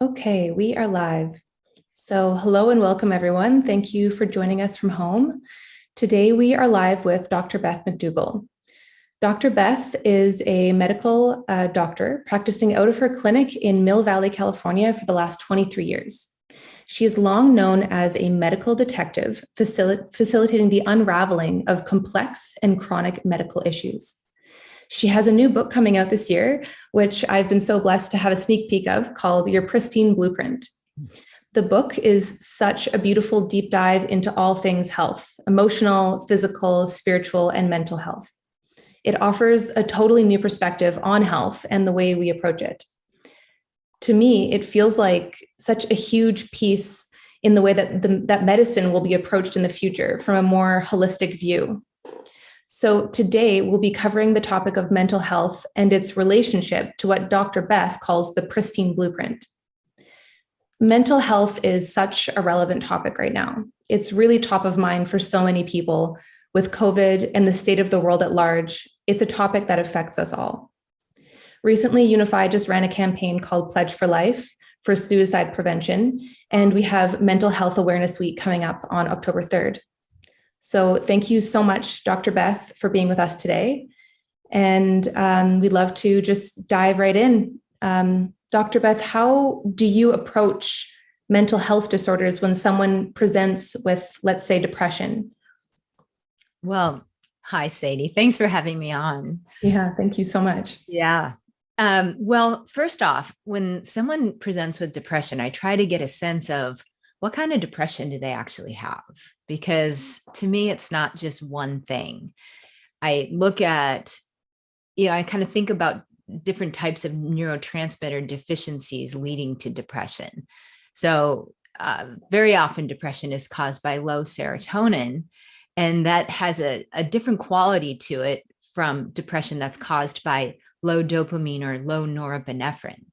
Okay, we are live. So, hello and welcome, everyone. Thank you for joining us from home. Today, we are live with Dr. Beth McDougall. Dr. Beth is a medical doctor practicing out of her clinic in Mill Valley, California for the last 23 years. She is long known as a medical detective, facilitating the unraveling of complex and chronic medical issues. She has a new book coming out this year, which I've been so blessed to have a sneak peek of, called Your Pristine Blueprint. The book is such a beautiful deep dive into all things health, emotional, physical, spiritual, and mental health. It offers a totally new perspective on health and the way we approach it. To me, it feels like such a huge piece in the way that medicine will be approached in the future from a more holistic view. So today we'll be covering the topic of mental health and its relationship to what Dr. Beth calls the pristine blueprint. Mental health is such a relevant topic right now. It's really top of mind for so many people. With COVID and the state of the world at large, it's a topic that affects us all. Recently, Unify just ran a campaign called Pledge for Life for suicide prevention, and we have Mental Health Awareness Week coming up on October 3rd. So thank you so much, Dr. Beth, for being with us today. And we'd love to just dive right in. Dr. Beth, how do you approach mental health disorders when someone presents with, let's say, depression? Well, hi, Sadie. Thanks for having me on. Yeah, thank you so much. Yeah. Well, first off, when someone presents with depression, I try to get a sense of what kind of depression do they actually have? Because to me, it's not just one thing. I look at, I kind of think about different types of neurotransmitter deficiencies leading to depression. So very often depression is caused by low serotonin, and that has a different quality to it from depression that's caused by low dopamine or low norepinephrine.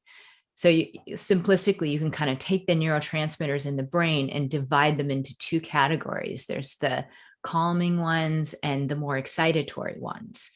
So simplistically, you can kind of take the neurotransmitters in the brain and divide them into two categories. There's the calming ones and the more excitatory ones.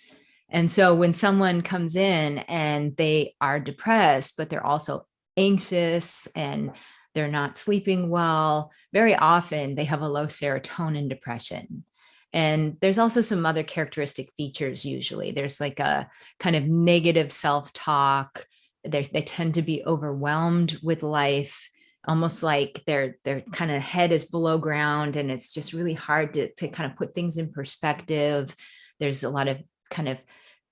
And so when someone comes in and they are depressed, but they're also anxious and they're not sleeping well, very often they have a low serotonin depression. And there's also some other characteristic features usually. There's like a kind of negative self-talk. They tend to be overwhelmed with life, almost like their kind of head is below ground, and it's just really hard to kind of put things in perspective. There's a lot of kind of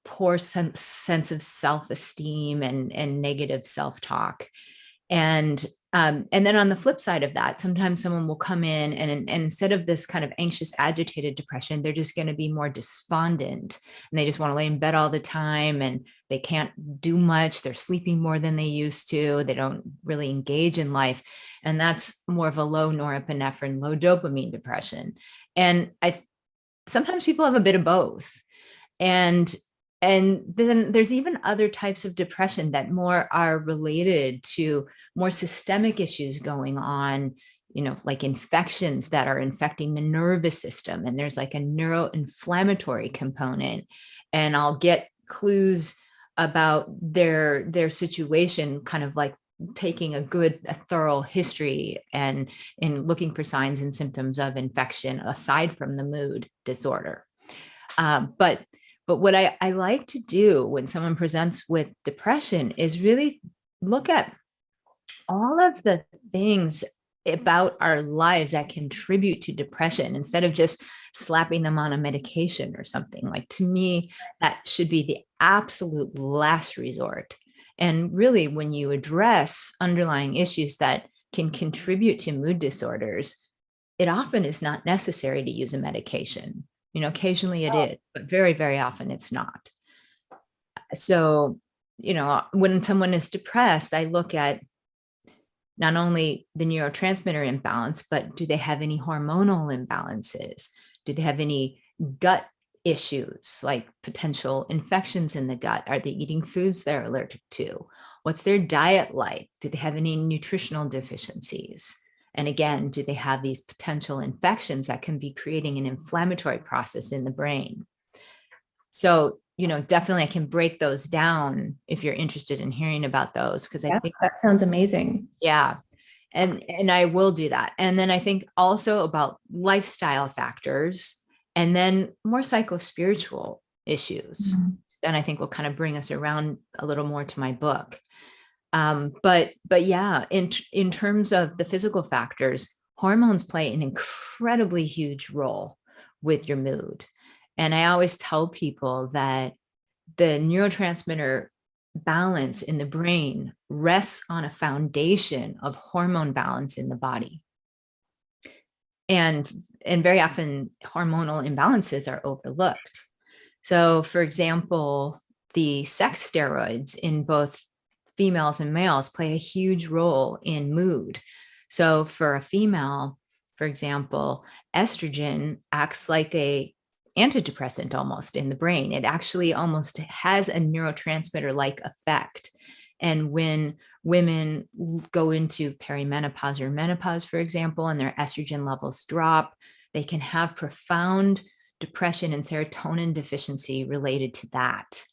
poor sense of self-esteem and negative self-talk. And then on the flip side of that, sometimes someone will come in and instead of this kind of anxious, agitated depression, they're just going to be more despondent and they just want to lay in bed all the time and they can't do much. They're sleeping more than they used to. They don't really engage in life. And that's more of a low norepinephrine, low dopamine depression. And sometimes people have a bit of both. And then there's even other types of depression that more are related to more systemic issues going on, like infections that are infecting the nervous system. And there's like a neuroinflammatory component. And I'll get clues about their situation, kind of like taking a thorough history and in looking for signs and symptoms of infection aside from the mood disorder. But what I like to do when someone presents with depression is really look at all of the things about our lives that contribute to depression instead of just slapping them on a medication or something. Like, to me, that should be the absolute last resort. And really, when you address underlying issues that can contribute to mood disorders, it often is not necessary to use a medication. Occasionally it is, but very, very often it's not. So, when someone is depressed, I look at not only the neurotransmitter imbalance, but do they have any hormonal imbalances? Do they have any gut issues, like potential infections in the gut? Are they eating foods they're allergic to? What's their diet like? Do they have any nutritional deficiencies? And again, do they have these potential infections that can be creating an inflammatory process in the brain? So, definitely I can break those down if you're interested in hearing about those, because I think that sounds amazing. Yeah. And I will do that. And then I think also about lifestyle factors, and then more psycho-spiritual issues. And I think will kind of bring us around a little more to my book. But yeah, in terms of the physical factors, hormones play an incredibly huge role with your mood. And I always tell people that the neurotransmitter balance in the brain rests on a foundation of hormone balance in the body. And very often hormonal imbalances are overlooked. So for example, the sex steroids in both females and males play a huge role in mood. So for a female, for example, estrogen acts like a antidepressant almost in the brain. It actually almost has a neurotransmitter like effect. And when women go into perimenopause or menopause, for example, and their estrogen levels drop, they can have profound depression and serotonin deficiency related to that.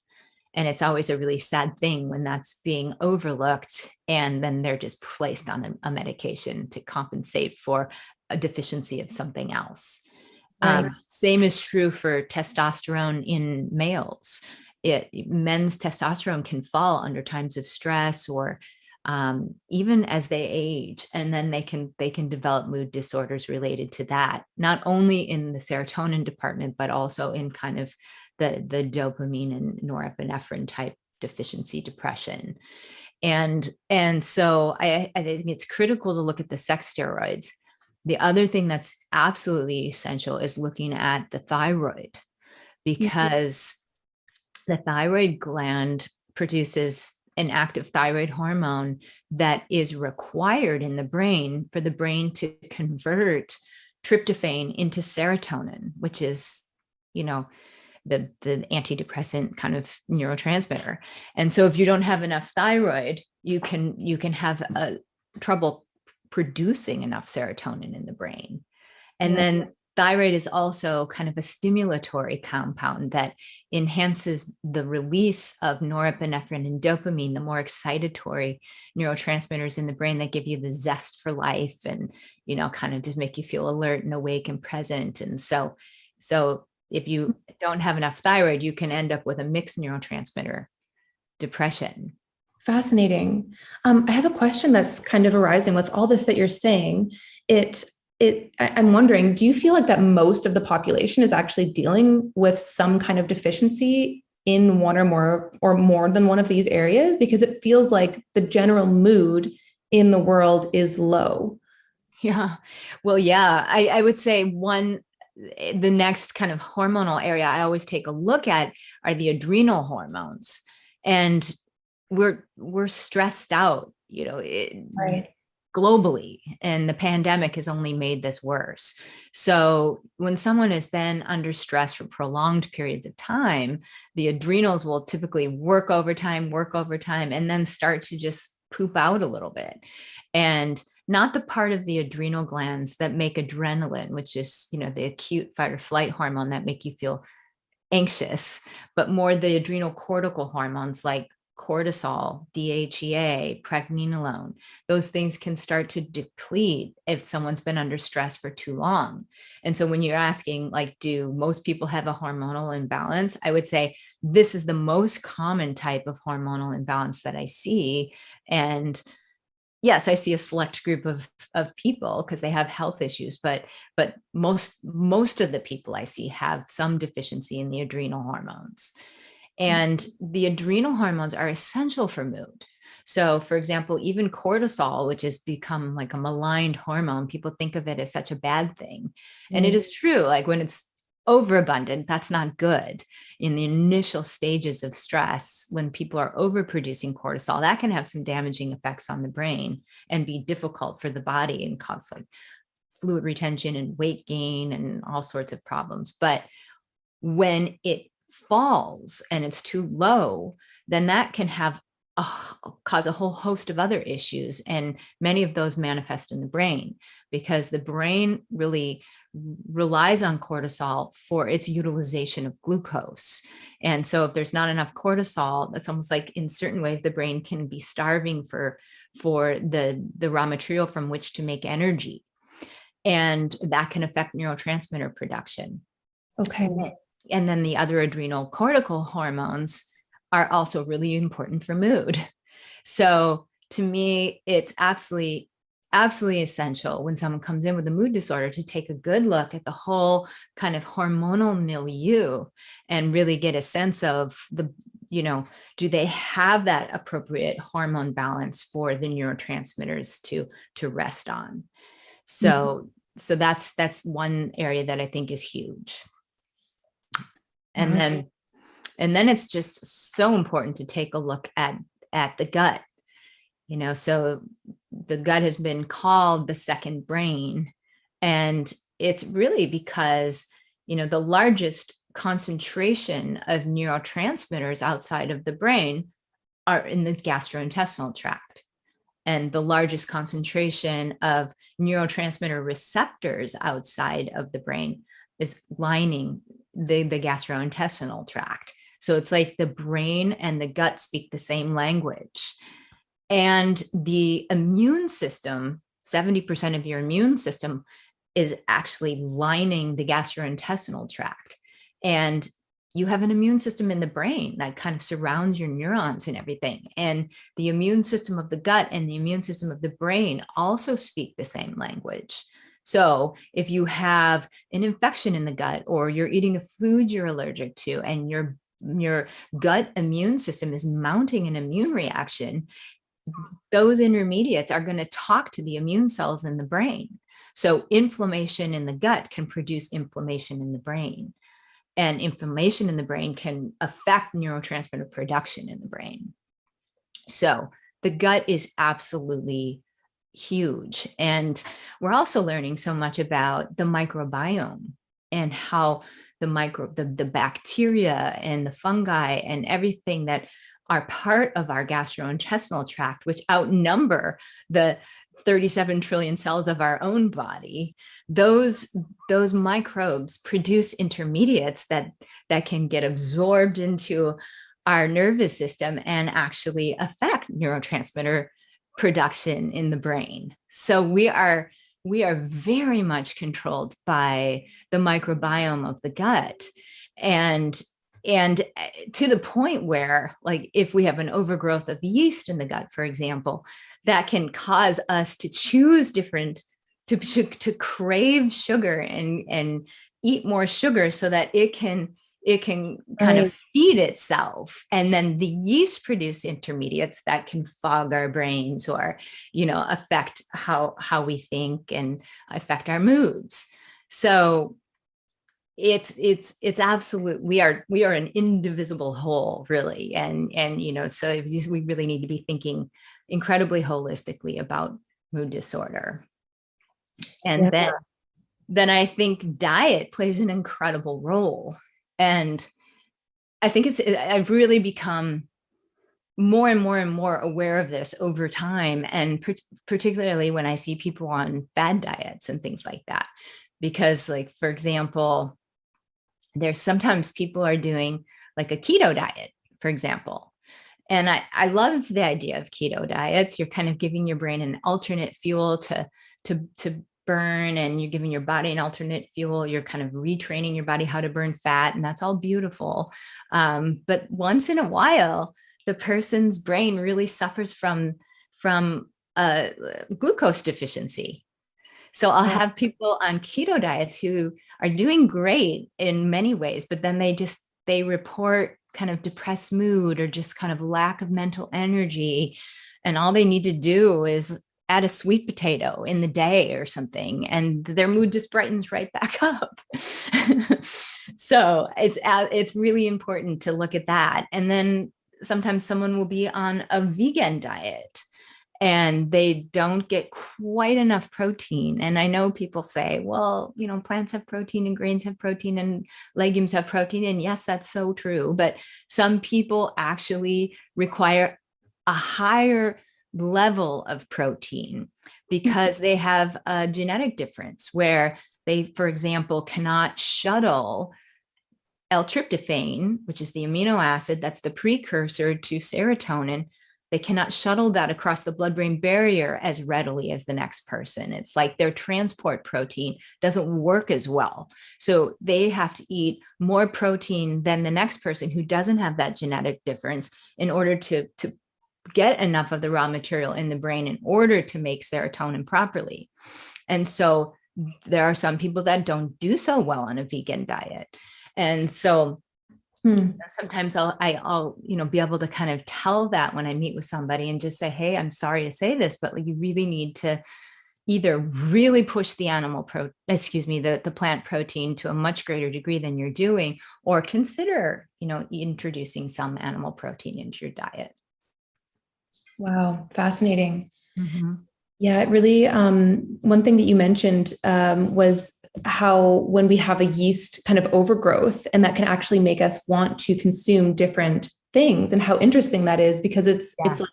And it's always a really sad thing when that's being overlooked and then they're just placed on a medication to compensate for a deficiency of something else. Right. Same is true for testosterone in males. Men's testosterone can fall under times of stress or even as they age, and then they can develop mood disorders related to that, not only in the serotonin department, but also in kind of the dopamine and norepinephrine type deficiency depression. And so I think it's critical to look at the sex steroids. The other thing that's absolutely essential is looking at the thyroid, because the thyroid gland produces an active thyroid hormone that is required in the brain for the brain to convert tryptophan into serotonin, which is, the antidepressant kind of neurotransmitter. And so if you don't have enough thyroid, you can have trouble producing enough serotonin in the brain. And then thyroid is also kind of a stimulatory compound that enhances the release of norepinephrine and dopamine, the more excitatory neurotransmitters in the brain that give you the zest for life and, kind of just make you feel alert and awake and present. And so if you don't have enough thyroid, you can end up with a mixed neurotransmitter depression. Fascinating. I have a question that's kind of arising with all this that you're saying. I'm wondering, do you feel like that most of the population is actually dealing with some kind of deficiency in one or more than one of these areas? Because it feels like the general mood in the world is low. Yeah. Well, yeah, I would say the next kind of hormonal area I always take a look at are the adrenal hormones. And we're stressed out, Right. globally, and the pandemic has only made this worse. So when someone has been under stress for prolonged periods of time, the adrenals will typically work overtime, and then start to just poop out a little bit. And not the part of the adrenal glands that make adrenaline, which is, the acute fight or flight hormone that make you feel anxious, but more the adrenal cortical hormones like cortisol, DHEA, pregnenolone. Those things can start to deplete if someone's been under stress for too long. And so when you're asking, like, do most people have a hormonal imbalance? I would say this is the most common type of hormonal imbalance that I see. And yes, I see a select group of people because they have health issues, but most of the people I see have some deficiency in the adrenal hormones. And the adrenal hormones are essential for mood. So for example, even cortisol, which has become like a maligned hormone, people think of it as such a bad thing. And it is true, like when it's overabundant, that's not good. In the initial stages of stress, when people are overproducing cortisol, that can have some damaging effects on the brain and be difficult for the body and cause like fluid retention and weight gain and all sorts of problems. But when it falls and it's too low, then that can have cause a whole host of other issues. And many of those manifest in the brain because the brain really relies on cortisol for its utilization of glucose. And so if there's not enough cortisol, that's almost like in certain ways, the brain can be starving for the raw material from which to make energy. And that can affect neurotransmitter production. Okay. And then the other adrenal cortical hormones are also really important for mood. So to me, it's absolutely essential when someone comes in with a mood disorder to take a good look at the whole kind of hormonal milieu and really get a sense of do they have that appropriate hormone balance for the neurotransmitters to rest on? So that's one area that I think is huge. And then it's just so important to take a look at the gut. So the gut has been called the second brain, and it's really because the largest concentration of neurotransmitters outside of the brain are in the gastrointestinal tract, and the largest concentration of neurotransmitter receptors outside of the brain is lining the gastrointestinal tract. So it's like the brain and the gut speak the same language. And the immune system, 70% of your immune system is actually lining the gastrointestinal tract. And you have an immune system in the brain that kind of surrounds your neurons and everything. And the immune system of the gut and the immune system of the brain also speak the same language. So if you have an infection in the gut, or you're eating a food you're allergic to, and your gut immune system is mounting an immune reaction, those intermediates are going to talk to the immune cells in the brain. So inflammation in the gut can produce inflammation in the brain, and inflammation in the brain can affect neurotransmitter production in the brain. So the gut is absolutely huge. And we're also learning so much about the microbiome and how the bacteria and the fungi and everything that are part of our gastrointestinal tract, which outnumber the 37 trillion cells of our own body, those microbes produce intermediates that can get absorbed into our nervous system and actually affect neurotransmitter production in the brain. So we are very much controlled by the microbiome of the gut. And to the point where, like, if we have an overgrowth of yeast in the gut, for example, that can cause us to choose different, to crave sugar and eat more sugar so that it can kind of feed itself. And then the yeast produce intermediates that can fog our brains or, affect how we think and affect our moods. So it's absolute. We are an indivisible whole, really. And so we really need to be thinking incredibly holistically about mood disorder. And then I think diet plays an incredible role. And I think I've really become more and more and more aware of this over time. And particularly when I see people on bad diets and things like that, because, like, for example, there's sometimes people are doing like a keto diet, for example. And I love the idea of keto diets. You're kind of giving your brain an alternate fuel to burn, and you're giving your body an alternate fuel. You're kind of retraining your body how to burn fat, and that's all beautiful. But once in a while, the person's brain really suffers from glucose deficiency. So I'll have people on keto diets who are doing great in many ways, but then they report kind of depressed mood or just kind of lack of mental energy. And all they need to do is add a sweet potato in the day or something, and their mood just brightens right back up. So it's really important to look at that. And then sometimes someone will be on a vegan diet and they don't get quite enough protein. And I know people say, well, plants have protein and grains have protein and legumes have protein. And yes, that's so true. But some people actually require a higher level of protein because they have a genetic difference where they, for example, cannot shuttle L-tryptophan, which is the amino acid that's the precursor to serotonin. They cannot shuttle that across the blood-brain barrier as readily as the next person. It's like their transport protein doesn't work as well. So they have to eat more protein than the next person who doesn't have that genetic difference in order to get enough of the raw material in the brain in order to make serotonin properly. And so there are some people that don't do so well on a vegan diet. And so sometimes I'll be able to kind of tell that when I meet with somebody and just say, hey, I'm sorry to say this, but like you really need to either really push the the plant protein to a much greater degree than you're doing, or consider, introducing some animal protein into your diet. Wow, fascinating. Mm-hmm. Yeah, it really, one thing that you mentioned was how when we have a yeast kind of overgrowth, and that can actually make us want to consume different things, and how interesting that is, because it's like,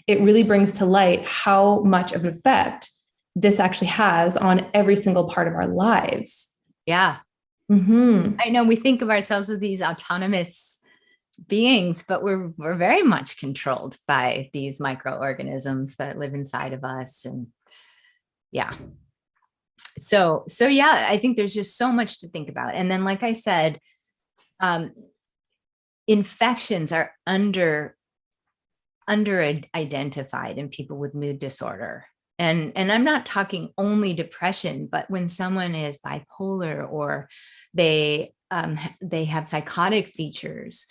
it really brings to light how much of an effect this actually has on every single part of our lives. Yeah. Mm-hmm. I know we think of ourselves as these autonomous beings, but we're very much controlled by these microorganisms that live inside of us. And yeah. So yeah, I think there's just so much to think about. And then, like I said, infections are under identified in people with mood disorder. And I'm not talking only depression, but when someone is bipolar or they have psychotic features,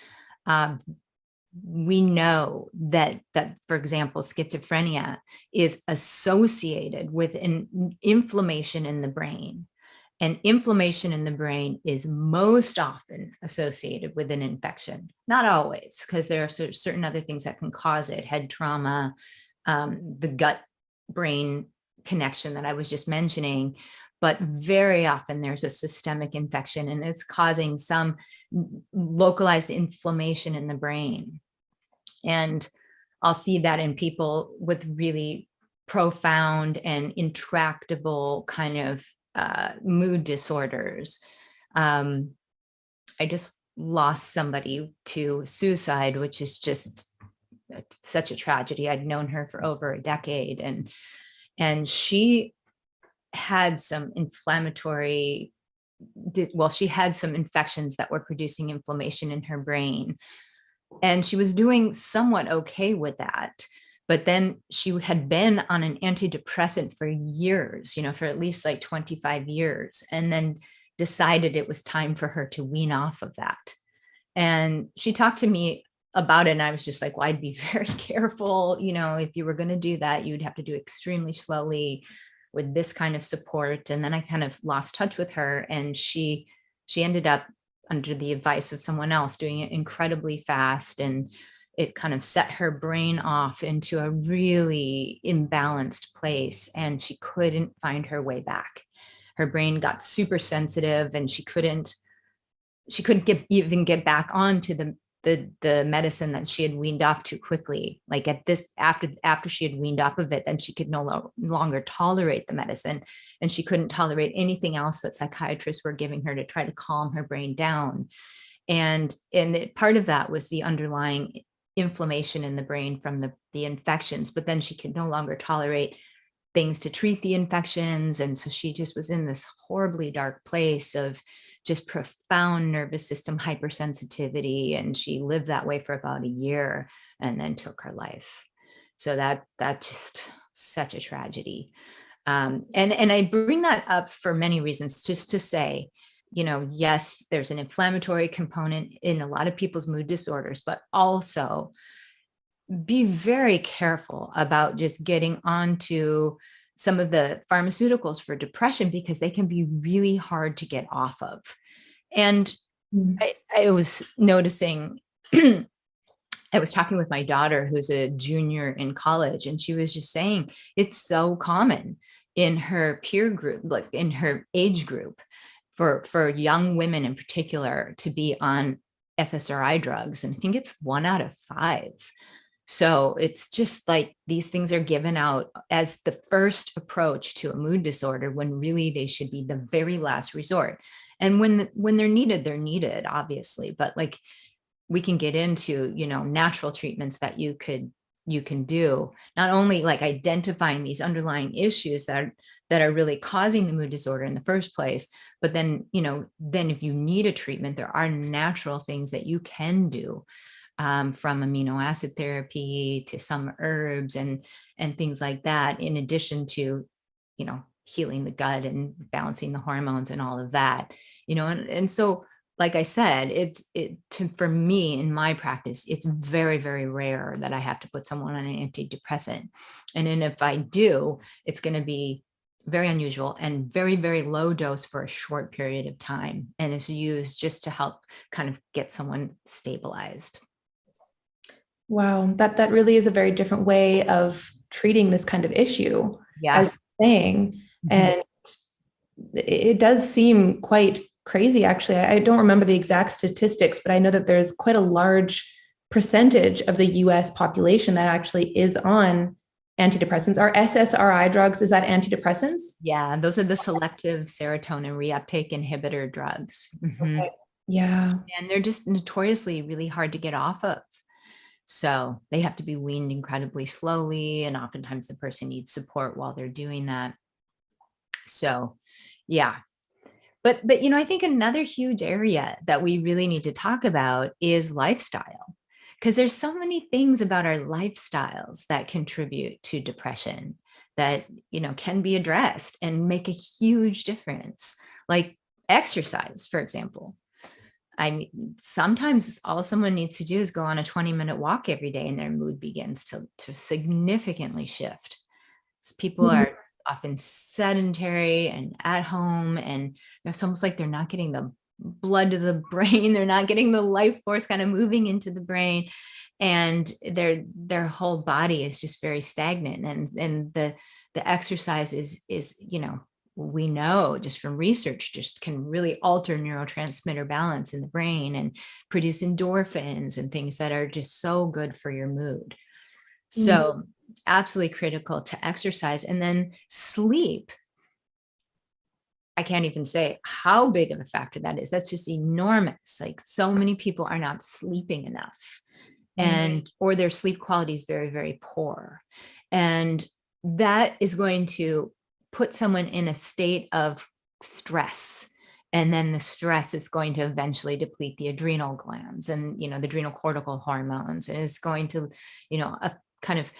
we know that, for example, schizophrenia is associated with an inflammation in the brain. And inflammation in the brain is most often associated with an infection. Not always, because there are certain other things that can cause it, head trauma, the gut-brain connection that I was just mentioning. But very often there's a systemic infection and it's causing some localized inflammation in the brain. And I'll see that in people with really profound and intractable kind of mood disorders. I just lost somebody to suicide, which is just such a tragedy. I'd known her for over a decade, and she had some inflammatory, she had some infections that were producing inflammation in her brain. And she was doing somewhat okay with that. But then she had been on an antidepressant for years, for at least like 25 years, and then decided it was time for her to wean off of that. And she talked to me about it. And I was just like, well, I'd be very careful. If you were going to do that, you'd have to do extremely slowly with this kind of support. And then I kind of lost touch with her, and she ended up, under the advice of someone else, doing it incredibly fast. And it kind of set her brain off into a really imbalanced place, and she couldn't find her way back. Her brain got super sensitive, and she couldn't even get back onto the medicine that she had weaned off too quickly. Like after she had weaned off of it, then she could no longer tolerate the medicine, and she couldn't tolerate anything else that psychiatrists were giving her to try to calm her brain down. And part of that was the underlying inflammation in the brain from the infections, but then she could no longer tolerate things to treat the infections. And so she just was in this horribly dark place of just profound nervous system hypersensitivity. And she lived that way for about a year and then took her life. So that just such a tragedy. And I bring that up for many reasons, just to say, yes, there's an inflammatory component in a lot of people's mood disorders, but also be very careful about just getting onto some of the pharmaceuticals for depression, because they can be really hard to get off of. And I was noticing, I was talking with my daughter, who's a junior in college, and she was just saying it's so common in her peer group, like in her age group, for young women in particular, to be on SSRI drugs. And I think it's 1 out of 5. So it's just like these things are given out as the first approach to a mood disorder when really they should be the very last resort. And when they're needed, they're needed, obviously. But like we can get into, natural treatments that you can do, not only like identifying these underlying issues that are really causing the mood disorder in the first place, but then, then if you need a treatment, there are natural things that you can do, from amino acid therapy to some herbs and things like that, in addition to, healing the gut and balancing the hormones and all of that, and so like I said, for me in my practice, it's very, very rare that I have to put someone on an antidepressant. And then if I do, it's going to be very unusual and very, very low dose for a short period of time. And it's used just to help kind of get someone stabilized. Wow, that really is a very different way of treating this kind of issue, Yeah. as you're saying. And it does seem quite crazy, actually. I don't remember the exact statistics, but I know that there's quite a large percentage of the US population that actually is on antidepressants. Are SSRI drugs, is that antidepressants? Yeah, those are the selective serotonin reuptake inhibitor drugs. Okay. Yeah. And they're just notoriously really hard to get off of. So they have to be weaned incredibly slowly. And oftentimes the person needs support while they're doing that. So, yeah. But I think another huge area that we really need to talk about is lifestyle, because there's so many things about our lifestyles that contribute to depression that, can be addressed and make a huge difference. Like exercise, for example. I mean, sometimes all someone needs to do is go on a 20-minute walk every day and their mood begins to significantly shift. So people Mhm. are often sedentary and at home, and it's almost like they're not getting the blood to the brain. They're not getting the life force kind of moving into the brain, and their whole body is just very stagnant. And the exercise is we know just from research just can really alter neurotransmitter balance in the brain and produce endorphins and things that are just so good for your mood. So absolutely critical to exercise. And then sleep. I can't even say how big of a factor that is. That's just enormous. Like so many people are not sleeping enough, and or their sleep quality is very, very poor. And that is going to put someone in a state of stress. And then the stress is going to eventually deplete the adrenal glands and, the adrenal cortical hormones. And it's going to, kind of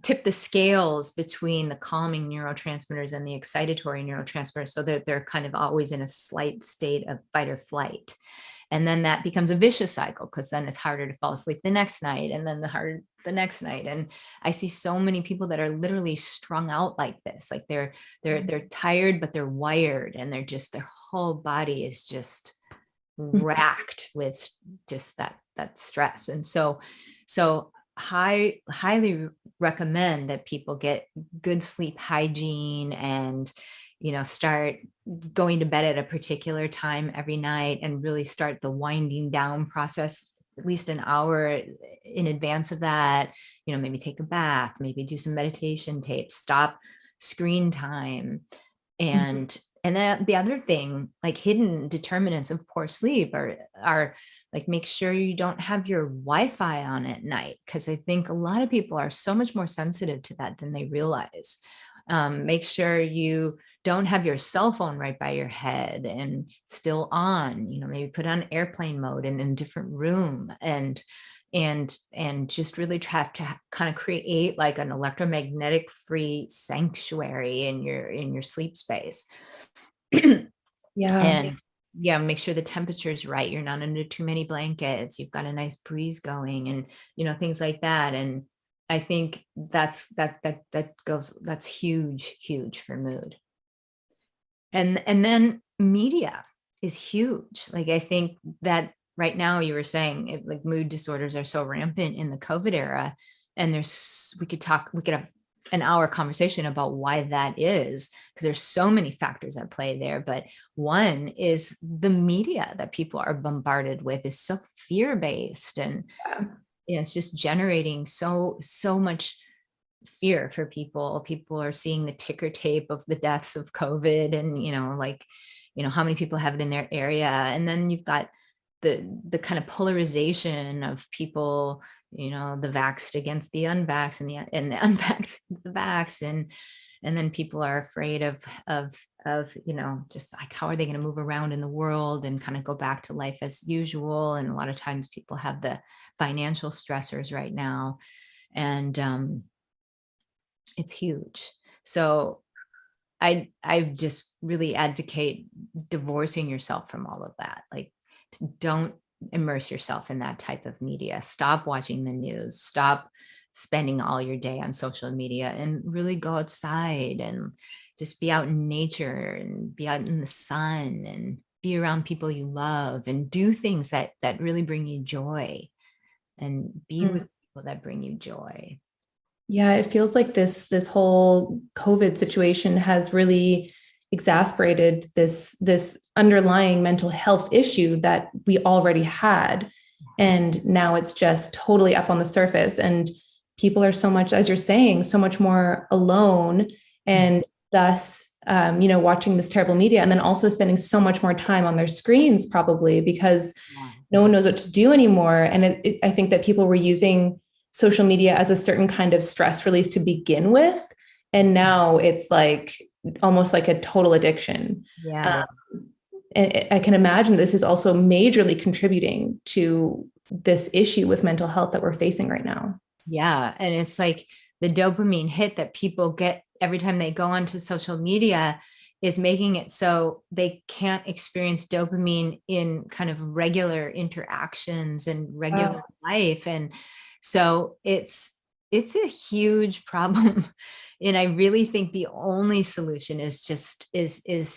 tip the scales between the calming neurotransmitters and the excitatory neurotransmitters, so that they're kind of always in a slight state of fight or flight. And then that becomes a vicious cycle, because then it's harder to fall asleep the next night, and then the next night. And I see so many people that are literally strung out like this, like they're tired, but they're wired, and their whole body is just racked with just that stress. And so highly recommend that people get good sleep hygiene and start going to bed at a particular time every night, and really start the winding down process at least an hour in advance of that. Maybe take a bath, maybe do some meditation tapes, stop screen time. And then the other thing, like hidden determinants of poor sleep are like, make sure you don't have your Wi-Fi on at night, because I think a lot of people are so much more sensitive to that than they realize. Make sure you don't have your cell phone right by your head and still on, maybe put on airplane mode and in a different room, and just really try to kind of create like an electromagnetic free sanctuary in your sleep space. Yeah. And yeah, make sure the temperature is right. You're not under too many blankets. You've got a nice breeze going, and things like that. And I think that's huge for mood. And then media is huge. Like I think that right now, you were saying like mood disorders are so rampant in the COVID era, and we could have an hour conversation about why that is, because there's so many factors at play there. But one is the media that people are bombarded with is so fear-based, and Yeah, it's just generating so much fear for people. People are seeing the ticker tape of the deaths of COVID, and like, how many people have it in their area. And then you've got the kind of polarization of people, the vaxxed against the unvaxxed, and the unvaxxed the vax, and then people are afraid of just like, how are they going to move around in the world and kind of go back to life as usual. And a lot of times people have the financial stressors right now, and it's huge. So I just really advocate divorcing yourself from all of that. Like, don't immerse yourself in that type of media. Stop watching the news. Stop spending all your day on social media, and really go outside and just be out in nature and be out in the sun and be around people you love, and do things that really bring you joy, and be with people that bring you joy. Yeah, it feels like this whole COVID situation has really exacerbated this underlying mental health issue that we already had. And now it's just totally up on the surface. And people are so much, as you're saying, so much more alone, and thus watching this terrible media, and then also spending so much more time on their screens, probably because no one knows what to do anymore. And I think that people were using social media as a certain kind of stress release to begin with. And now it's like almost like a total addiction. Yeah. And I can imagine this is also majorly contributing to this issue with mental health that we're facing right now. Yeah. And it's like the dopamine hit that people get every time they go onto social media is making it so they can't experience dopamine in kind of regular interactions and regular life. And so it's a huge problem. And I really think the only solution is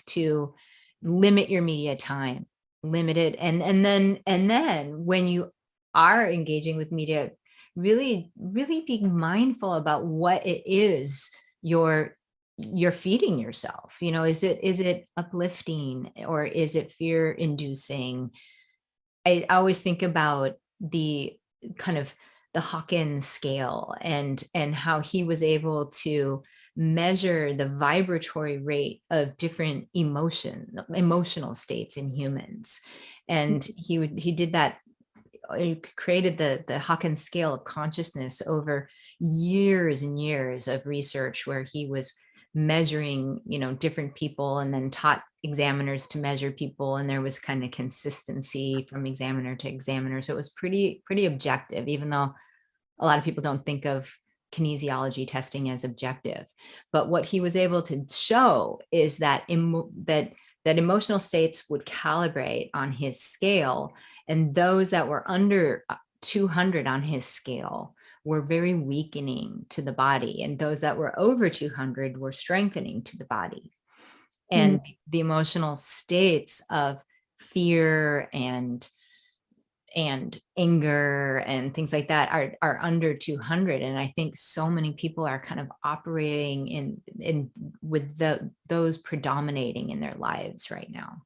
to limit your media time, limit it. And then when you are engaging with media, really be mindful about what it is you're feeding yourself. Is it uplifting, or is it fear inducing? I always think about the kind of the Hawkins scale, and how he was able to measure the vibratory rate of different emotional states in humans. And he did that. He created the Hawkins scale of consciousness over years and years of research, where he was measuring, different people, and then taught examiners to measure people. And there was kind of consistency from examiner to examiner. So it was pretty objective, even though a lot of people don't think of kinesiology testing as objective. But what he was able to show is that that emotional states would calibrate on his scale, and those that were under 200 on his scale were very weakening to the body, and those that were over 200 were strengthening to the body. And the emotional states of fear and anger and things like that are under 200. And I think so many people are kind of operating in with those predominating in their lives right now.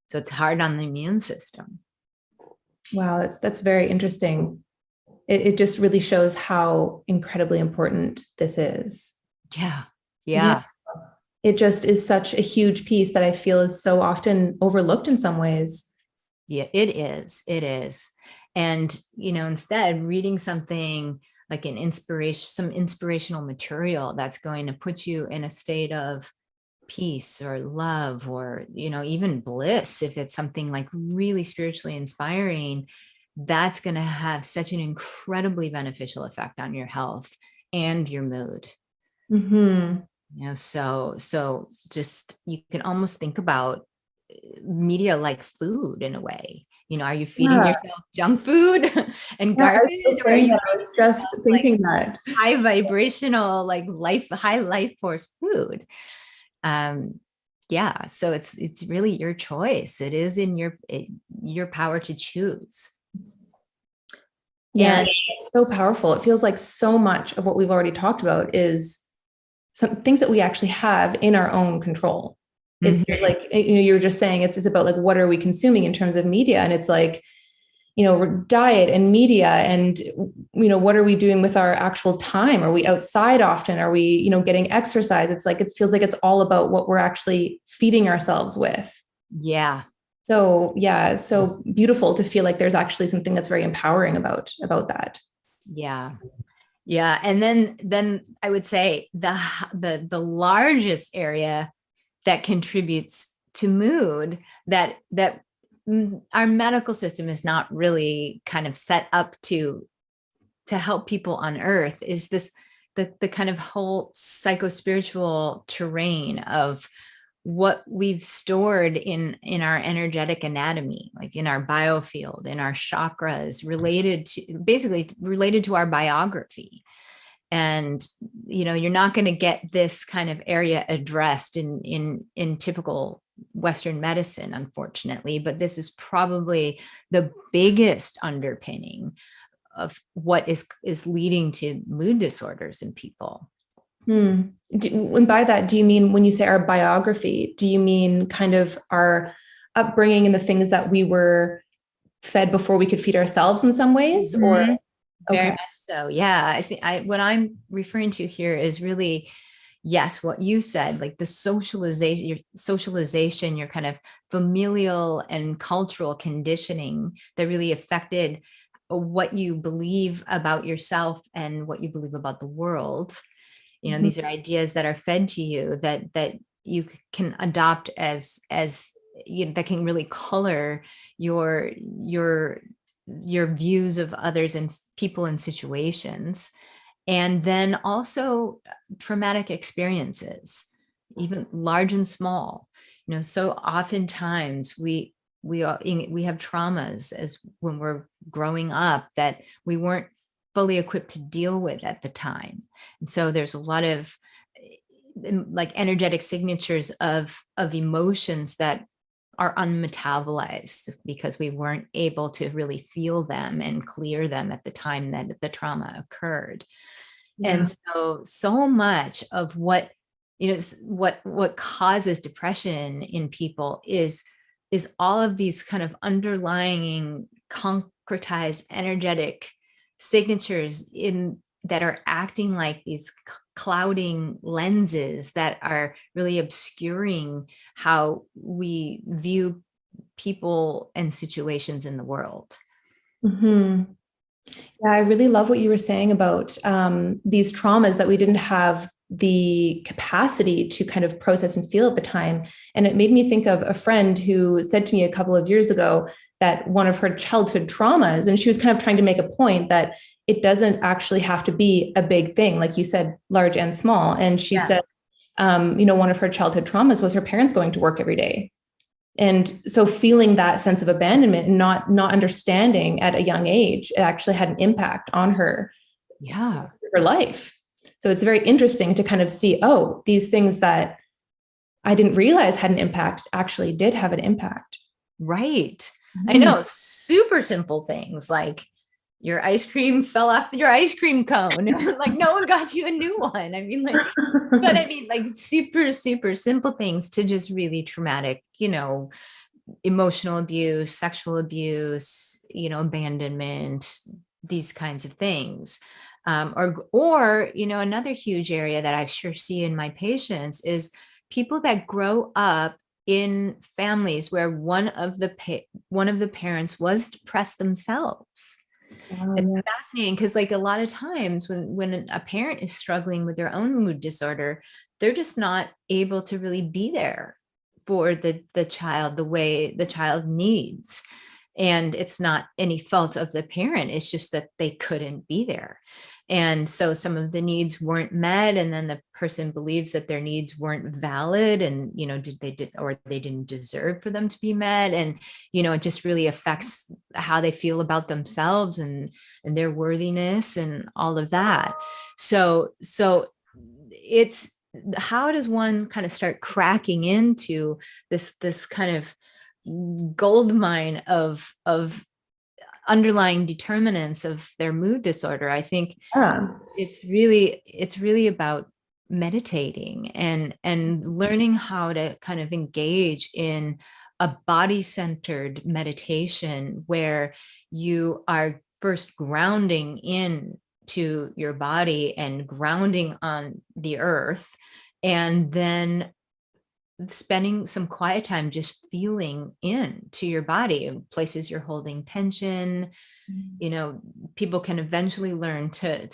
So it's hard on the immune system. Wow, that's very interesting. It just really shows how incredibly important this is. Yeah. It just is such a huge piece that I feel is so often overlooked in some ways. Yeah, it is. And, instead reading something like some inspirational material that's going to put you in a state of peace or love, or, even bliss, if it's something like really spiritually inspiring, that's going to have such an incredibly beneficial effect on your health and your mood. So just, you can almost think about media like food in a way. Are you feeding yourself junk food and garbage? Or are you I was just thinking that high vibrational, like high life force food? So it's really your choice. It is in your power to choose. Yeah, it's so powerful. It feels like so much of what we've already talked about is some things that we actually have in our own control. It's like, you were just saying, it's about like, what are we consuming in terms of media? And it's like, diet and media and, what are we doing with our actual time? Are we outside often? Are we, getting exercise? It's like, it feels like it's all about what we're actually feeding ourselves with. Yeah. So yeah, it's so beautiful to feel like there's actually something that's very empowering about that. Yeah. Yeah. And then I would say the largest area that contributes to mood that our medical system is not really kind of set up to help people unearth is the kind of whole psychospiritual terrain of what we've stored in our energetic anatomy, like in our biofield, in our chakras, basically related to our biography. And you're not going to get this kind of area addressed in typical Western medicine, unfortunately, but this is probably the biggest underpinning of what is leading to mood disorders in people. And by that, do you mean, when you say our biography, do you mean kind of our upbringing and the things that we were fed before we could feed ourselves in some ways? Mm-hmm. Or very much so. Yeah. I think what I'm referring to here is really, yes, what you said, like the socialization, your kind of familial and cultural conditioning that really affected what you believe about yourself and what you believe about the world. Mm-hmm. These are ideas that are fed to you that you can adopt as that can really color your views of others and people and situations. And then also traumatic experiences, even large and small. So oftentimes we have traumas as when we're growing up that we weren't fully equipped to deal with at the time. And so there's a lot of like energetic signatures of emotions that are unmetabolized because we weren't able to really feel them and clear them at the time that the trauma occurred. Yeah. And so much of what what causes depression in people is all of these kind of underlying concretized energetic signatures that are acting like these clouding lenses that are really obscuring how we view people and situations in the world. Mm-hmm. Yeah, I really love what you were saying about these traumas that we didn't have the capacity to kind of process and feel at the time. And it made me think of a friend who said to me a couple of years ago that one of her childhood traumas, and she was kind of trying to make a point that it doesn't actually have to be a big thing, like you said, large and small. And she said, one of her childhood traumas was her parents going to work every day. And so feeling that sense of abandonment and not understanding at a young age, it actually had an impact on her, her life. So it's very interesting to kind of see, oh, these things that I didn't realize had an impact actually did have an impact. Right. Mm-hmm. I know, super simple things like your ice cream fell off your ice cream cone. Like no one got you a new one. I mean, like super, super simple things to just really traumatic, emotional abuse, sexual abuse, abandonment, these kinds of things. Or another huge area that I sure see in my patients is people that grow up in families where one of the parents was depressed themselves. It's fascinating because like a lot of times when a parent is struggling with their own mood disorder, they're just not able to really be there for the child the way the child needs. And it's not any fault of the parent. It's just that they couldn't be there. And so some of the needs weren't met. And then the person believes that their needs weren't valid and, they didn't deserve for them to be met. And, it just really affects how they feel about themselves and their worthiness and all of that. So it's, how does one kind of start cracking into this kind of gold mine of underlying determinants of their mood disorder? I think it's really about meditating and learning how to kind of engage in a body-centered meditation where you are first grounding in to your body and grounding on the earth, and then spending some quiet time just feeling in to your body and places you're holding tension. You know, people can eventually learn to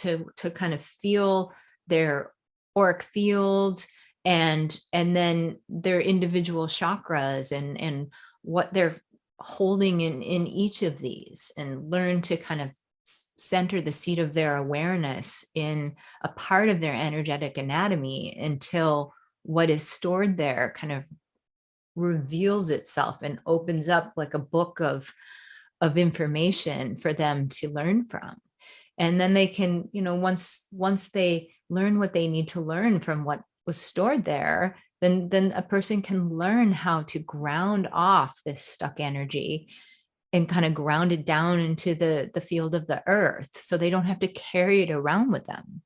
kind of feel their auric field, and then their individual chakras and what they're holding in each of these, and learn to kind of center the seat of their awareness in a part of their energetic anatomy until what is stored there kind of reveals itself and opens up like a book of information for them to learn from. And then they can, you know, once they learn what they need to learn from what was stored there, then a person can learn how to ground off this stuck energy and kind of ground it down into the field of the earth, so they don't have to carry it around with them.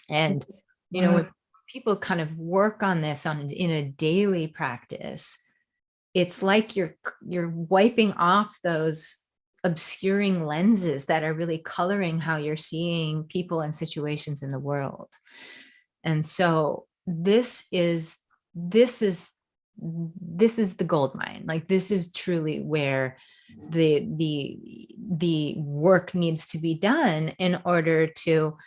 And you know, when people kind of work on this in a daily practice, it's like you're wiping off those obscuring lenses that are really coloring how you're seeing people and situations in the world. And so this is the gold mine. Like, this is truly where the work needs to be done in order to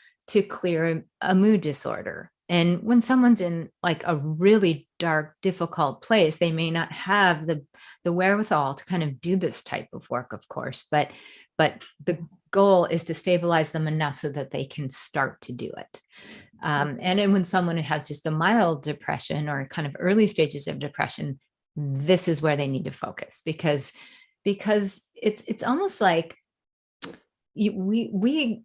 clear a mood disorder. And when someone's in like a really dark, difficult place, they may not have the wherewithal to kind of do this type of work, of course, but the goal is to stabilize them enough so that they can start to do it. And then when someone has just a mild depression or kind of early stages of depression, this is where they need to focus, because it's almost like we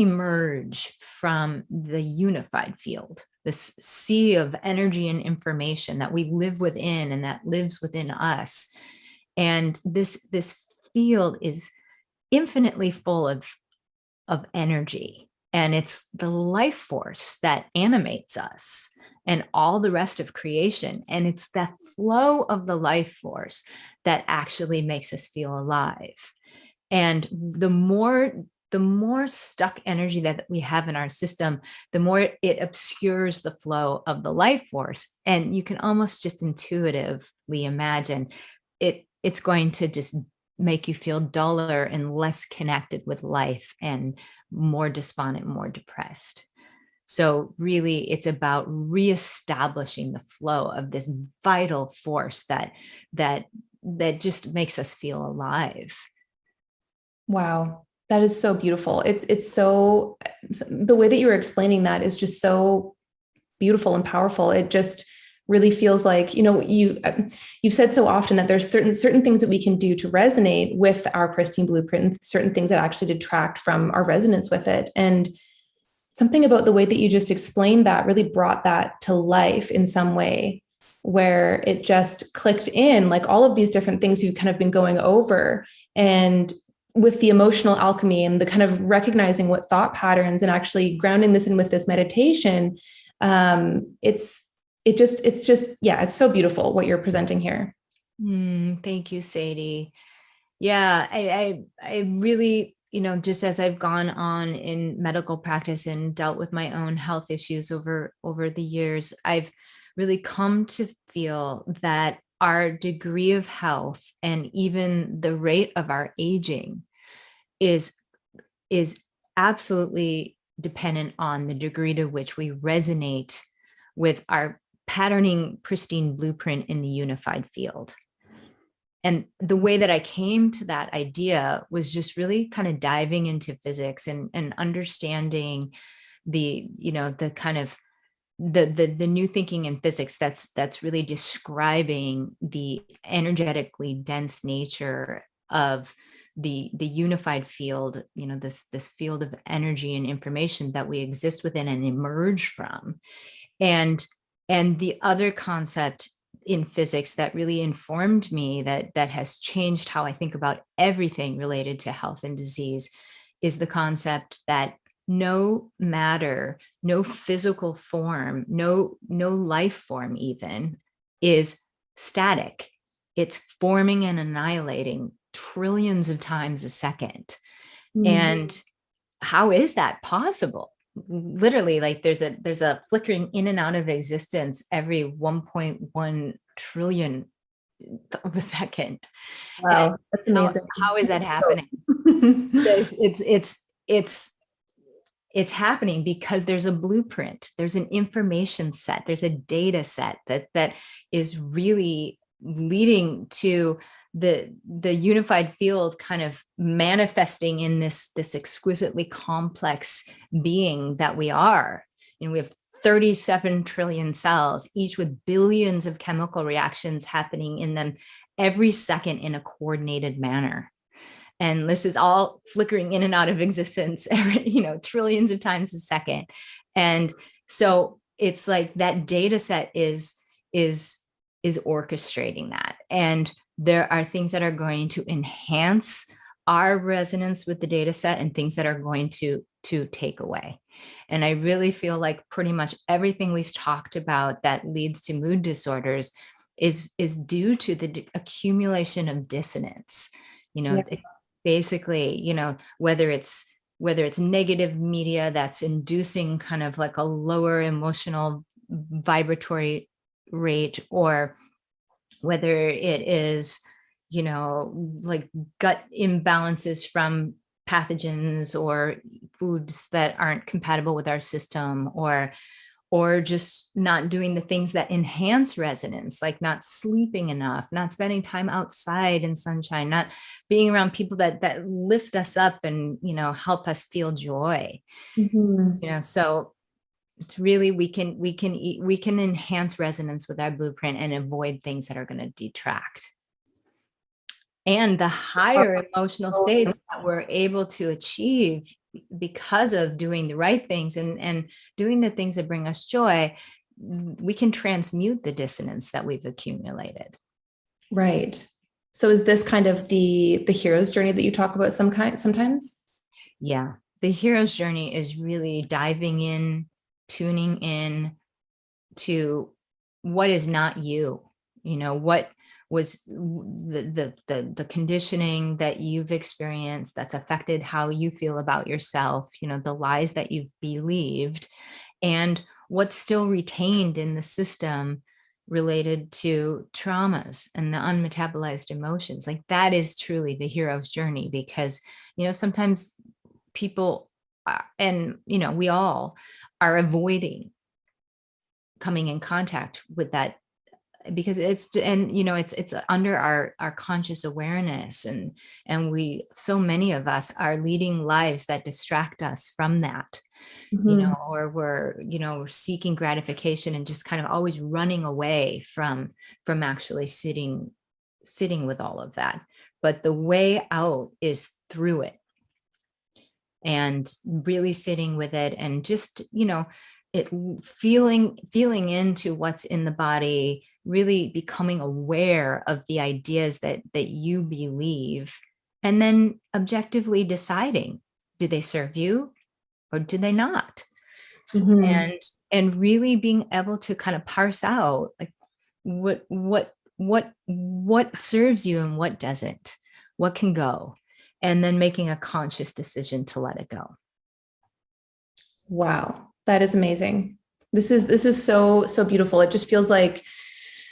emerge from the unified field, this sea of energy and information that we live within and that lives within us. And this field is infinitely full of energy, and it's the life force that animates us and all the rest of creation. And it's that flow of the life force that actually makes us feel alive. And the more stuck energy that we have in our system, the more it obscures the flow of the life force. And you can almost just intuitively imagine it's going to just make you feel duller and less connected with life and more despondent, more depressed. So really, it's about reestablishing the flow of this vital force that just makes us feel alive. Wow, that is so beautiful. It's so, the way that you were explaining that is just so beautiful and powerful. It just really feels like, you know, you've said so often that there's certain things that we can do to resonate with our pristine blueprint, and certain things that actually detract from our resonance with it. And something about the way that you just explained that really brought that to life in some way, where it just clicked in, like all of these different things you've kind of been going over. And with the emotional alchemy and the kind of recognizing what thought patterns and actually grounding this in with this meditation, it's so beautiful what you're presenting here. Thank you, Sadie. Yeah, I really, you know, just as I've gone on in medical practice and dealt with my own health issues over the years, I've really come to feel that our degree of health and even the rate of our aging is absolutely dependent on the degree to which we resonate with our patterning pristine blueprint in the unified field. And the way that I came to that idea was just really kind of diving into physics and understanding the, you know, the kind of the new thinking in physics that's really describing the energetically dense nature of the unified field, you know, this field of energy and information that we exist within and emerge from. And the other concept in physics that really informed me, that has changed how I think about everything related to health and disease, is the concept that no matter, no physical form, no life form even is static. it's forming and annihilating trillions of times a second. Mm. And how is that possible? Literally, like there's a flickering in and out of existence every 1.1 trillion of a second. And Wow, that's amazing. how is that happening? It's it's happening because there's a blueprint, there's an information set, there's a data set that is really leading to the unified field kind of manifesting in this exquisitely complex being that we are. You know, we have 37 trillion cells, each with billions of chemical reactions happening in them every second in a coordinated manner. And this is all flickering in and out of existence every, trillions of times a second. And so it's like that data set is orchestrating that. And there are things that are going to enhance our resonance with the data set and things that are going to take away. And I really feel like pretty much everything we've talked about that leads to mood disorders is due to the accumulation of dissonance. Yeah. Basically, whether it's negative media that's inducing kind of like a lower emotional vibratory rate, or whether it is, like gut imbalances from pathogens or foods that aren't compatible with our system, or just not doing the things that enhance resonance, like not sleeping enough, not spending time outside in sunshine, not being around people that lift us up and, help us feel joy. Mhm. So it's really, we can enhance resonance with our blueprint and avoid things that are going to detract. And the higher emotional states that we're able to achieve because of doing the right things and doing the things that bring us joy, we can transmute the dissonance that we've accumulated. Right. So is this kind of the hero's journey that you talk about sometimes? Yeah. The hero's journey is really diving in, tuning in to what is not you, what was the conditioning that you've experienced that's affected how you feel about yourself, the lies that you've believed, and what's still retained in the system related to traumas and the unmetabolized emotions. Like that is truly the hero's journey, because sometimes people and we all are avoiding coming in contact with that, because it's under our conscious awareness, and so many of us are leading lives that distract us from that, Mhm. or we're seeking gratification and just kind of always running away from actually sitting with all of that. But the way out is through it, and really sitting with it, and just it feeling into what's in the body, really becoming aware of the ideas that you believe, and then objectively deciding, do they serve you or do they not? Mhm. And really being able to kind of parse out, like, what serves you and what doesn't, what can go, and then making a conscious decision to let it go. Wow, that is amazing. This is so beautiful. It just feels like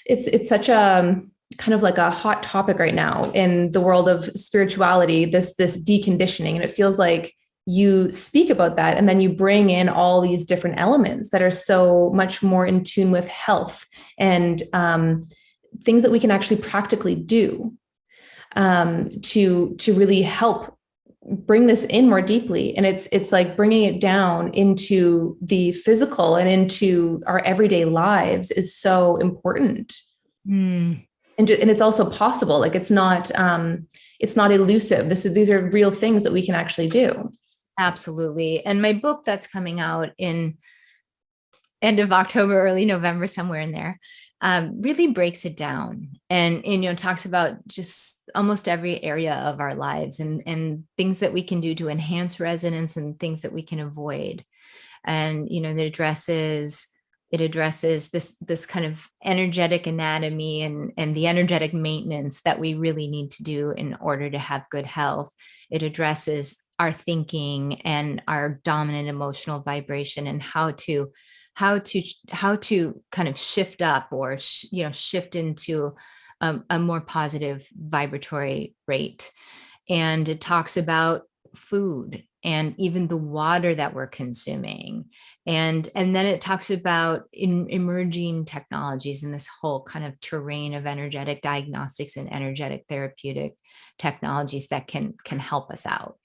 it's such a kind of like a hot topic right now in the world of spirituality, this deconditioning. And it feels like you speak about that and then you bring in all these different elements that are so much more in tune with health and things that we can actually practically do to really help bring this in more deeply. And it's like bringing it down into the physical and into our everyday lives is so important. Mm. And it's also possible. Like it's not elusive. These are real things that we can actually do. Absolutely. And my book that's coming out in end of October, early November, somewhere in there, really breaks it down, and talks about just almost every area of our lives, and things that we can do to enhance resonance and things that we can avoid. And it addresses It addresses this kind of energetic anatomy and the energetic maintenance that we really need to do in order to have good health. It addresses our thinking and our dominant emotional vibration and how to kind of shift up or shift into a more positive vibratory rate. And it talks about food and even the water that we're consuming. And then it talks about emerging technologies in this whole kind of terrain of energetic diagnostics and energetic therapeutic technologies that can help us out.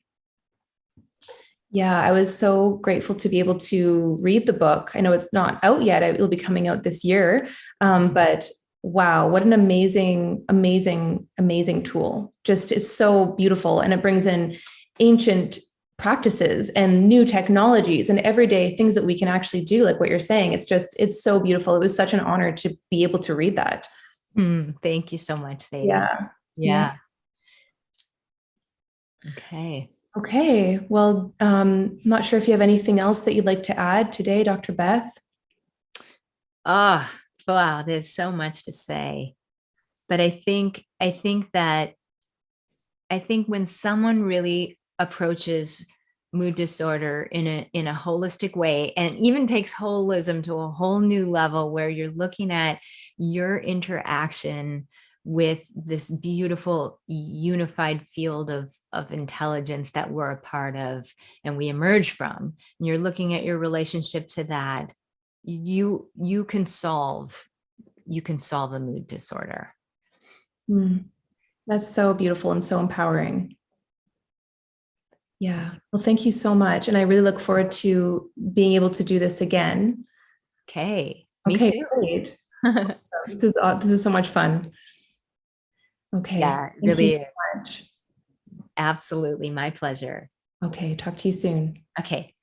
Yeah, I was so grateful to be able to read the book. I know it's not out yet. It'll be coming out this year. But wow, what an amazing, amazing, amazing tool. Just is so beautiful. And it brings in ancient practices and new technologies and everyday things that we can actually do, like what you're saying. It's so beautiful. It was such an honor to be able to read that. Thank you so much, Thady. Yeah. Yeah. Okay. Okay. Well, I'm not sure if you have anything else that you'd like to add today, Dr. Beth. Oh, wow, there's so much to say. But I think when someone really approaches mood disorder in a holistic way and even takes holism to a whole new level where you're looking at your interaction with this beautiful unified field of intelligence that we're a part of and we emerge from, and you're looking at your relationship to that, you can solve a mood disorder. That's so beautiful and so empowering. Yeah. Well, thank you so much. And I really look forward to being able to do this again. Okay. Me Okay, too. great. This is so much fun. Okay. Yeah, it Thank you really so is. much. Absolutely. My pleasure. Okay. Talk to you soon. Okay.